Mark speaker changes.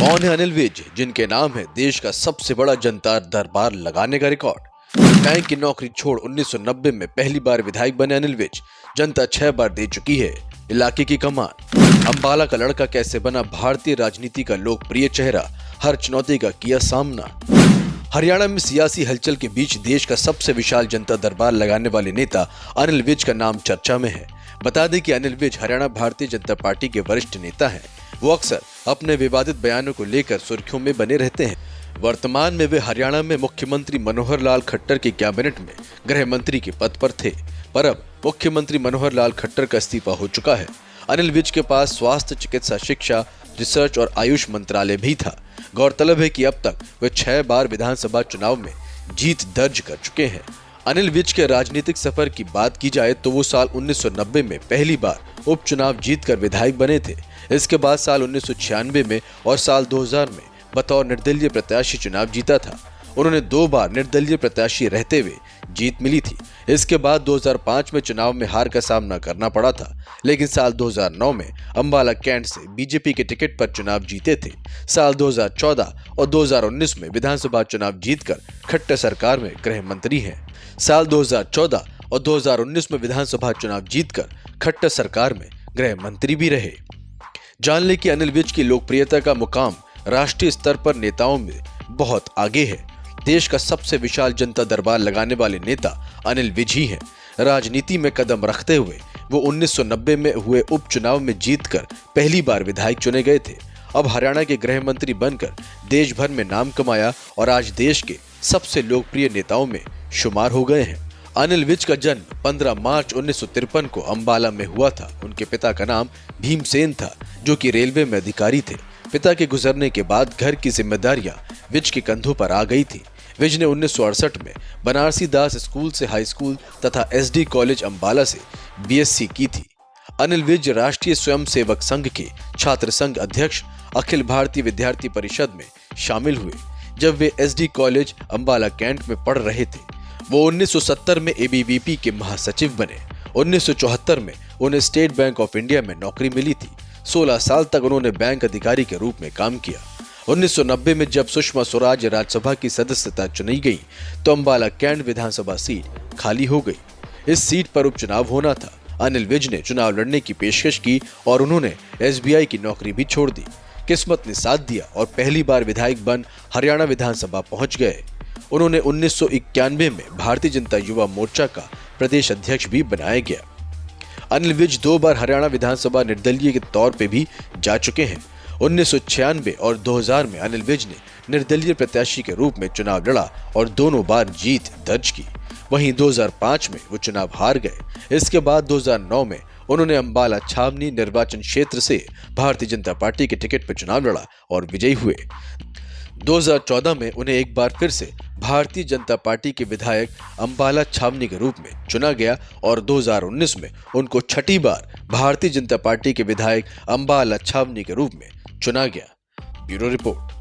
Speaker 1: कौन है अनिल विज, जिनके नाम है देश का सबसे बड़ा जनता दरबार लगाने का रिकॉर्ड। बैंक की नौकरी छोड़ 1990 में पहली बार विधायक बने अनिल विज। जनता 6 बार दे चुकी है इलाके की कमान। अंबाला का लड़का कैसे बना भारतीय राजनीति का लोकप्रिय चेहरा, हर चुनौती का किया सामना। हरियाणा में सियासी हलचल के बीच देश का सबसे विशाल जनता दरबार लगाने वाले नेता अनिल विज का नाम चर्चा में है। बता दें कि अनिल विज हरियाणा भारतीय जनता पार्टी के वरिष्ठ नेता हैं। वो अक्सर अपने विवादित बयानों को लेकर सुर्खियों में बने रहते हैं। वर्तमान में वे हरियाणा में मुख्यमंत्री मनोहर लाल खट्टर की कैबिनेट में गृह मंत्री के पद पर थे, पर अब मुख्यमंत्री मनोहर लाल खट्टर का इस्तीफा हो चुका है। अनिल विज के पास स्वास्थ्य, चिकित्सा, शिक्षा, रिसर्च और आयुष मंत्रालय भी था। गौरतलब है कि अब तक वे 6 बार विधानसभा चुनाव में जीत दर्ज कर चुके हैं। अनिल विज के राजनीतिक सफर की बात की जाए तो वो साल 1990 में पहली बार उपचुनाव जीतकर विधायक बने थे। इसके बाद साल 1996 में और साल 2000 में बतौर निर्दलीय प्रत्याशी चुनाव जीता था। उन्होंने 2 बार निर्दलीय प्रत्याशी रहते हुए जीत मिली थी। इसके बाद 2005 में चुनाव में हार का सामना करना पड़ा था, लेकिन साल 2009 में अंबाला कैंट से बीजेपी के टिकट पर चुनाव जीते थे। साल 2014 और 2019 में विधानसभा चुनाव जीतकर खट्टर सरकार में गृह मंत्री हैं। साल 2014 और 2019 में विधानसभा चुनाव जीतकर खट्टर सरकार में गृह मंत्री भी रहे। जान ले कि अनिल विज की लोकप्रियता का मुकाम राष्ट्रीय स्तर पर नेताओं में बहुत आगे है। देश का सबसे विशाल जनता दरबार लगाने वाले नेता अनिल विज ही हैं। राजनीति में कदम रखते हुए वो 1990 में हुए उपचुनाव में जीतकर पहली बार विधायक चुने गए थे। अब हरियाणा के गृह मंत्री बनकर देश भर में नाम कमाया और आज देश के सबसे लोकप्रिय नेताओं में शुमार हो गए हैं। अनिल विज का जन्म 15 मार्च 1953 को अंबाला में हुआ था। उनके पिता का नाम भीमसेन था, जो कि रेलवे में अधिकारी थे। पिता के गुजरने के बाद घर की जिम्मेदारियां विज के कंधों पर आ गई थी। विज ने 1968 में बनारसी दास स्कूल से हाई स्कूल तथा एसडी कॉलेज अंबाला से बीएससी की थी। अनिल विज राष्ट्रीय स्वयंसेवक संघ के छात्र संघ अध्यक्ष अखिल भारतीय विद्यार्थी परिषद में शामिल हुए जब वे एसडी कॉलेज अंबाला कैंट में पढ़ रहे थे। वो 1970 में एबीवीपी के महासचिव बने। 1974 में उन्हें स्टेट बैंक ऑफ इंडिया में नौकरी मिली थी। 16 साल तक उन्होंने बैंक अधिकारी के रूप में काम किया। 1990 में जब सुषमा स्वराज राज्यसभा की सदस्यता चुनी गई तो अंबाला कैंट विधानसभा सीट खाली हो गई। इस सीट पर उपचुनाव होना था। अनिल विज ने चुनाव लड़ने की पेशकश की और उन्होंने एसबीआई की नौकरी भी छोड़ दी। किस्मत ने साथ दिया और पहली बार विधायक बन हरियाणा विधानसभा पहुंच गए। उन्होंने 1991 में भारतीय जनता युवा मोर्चा का प्रदेश अध्यक्ष भी बनाया गया। अनिल विज 2 बार हरियाणा विधानसभा निर्दलीय के तौर पे भी जा चुके हैं। 1996 और 2000 में अनिल विज ने निर्दलीय प्रत्याशी के रूप में चुनाव लड़ा और दोनों बार जीत दर्ज की। वहीं 2005 में वो चुनाव हार गए। इसके बाद 2009 में उन्होंने अंबाला छावनी निर्वाचन क्षेत्र से भारतीय जनता पार्टी के टिकट पर चुनाव लड़ा और विजयी हुए। 2014 में उन्हें एक बार फिर से भारतीय जनता पार्टी के विधायक अंबाला छावनी के रूप में चुना गया और 2019 में उनको 6ठी बार भारतीय जनता पार्टी के विधायक अंबाला छावनी के रूप में चुना गया। Bureau report.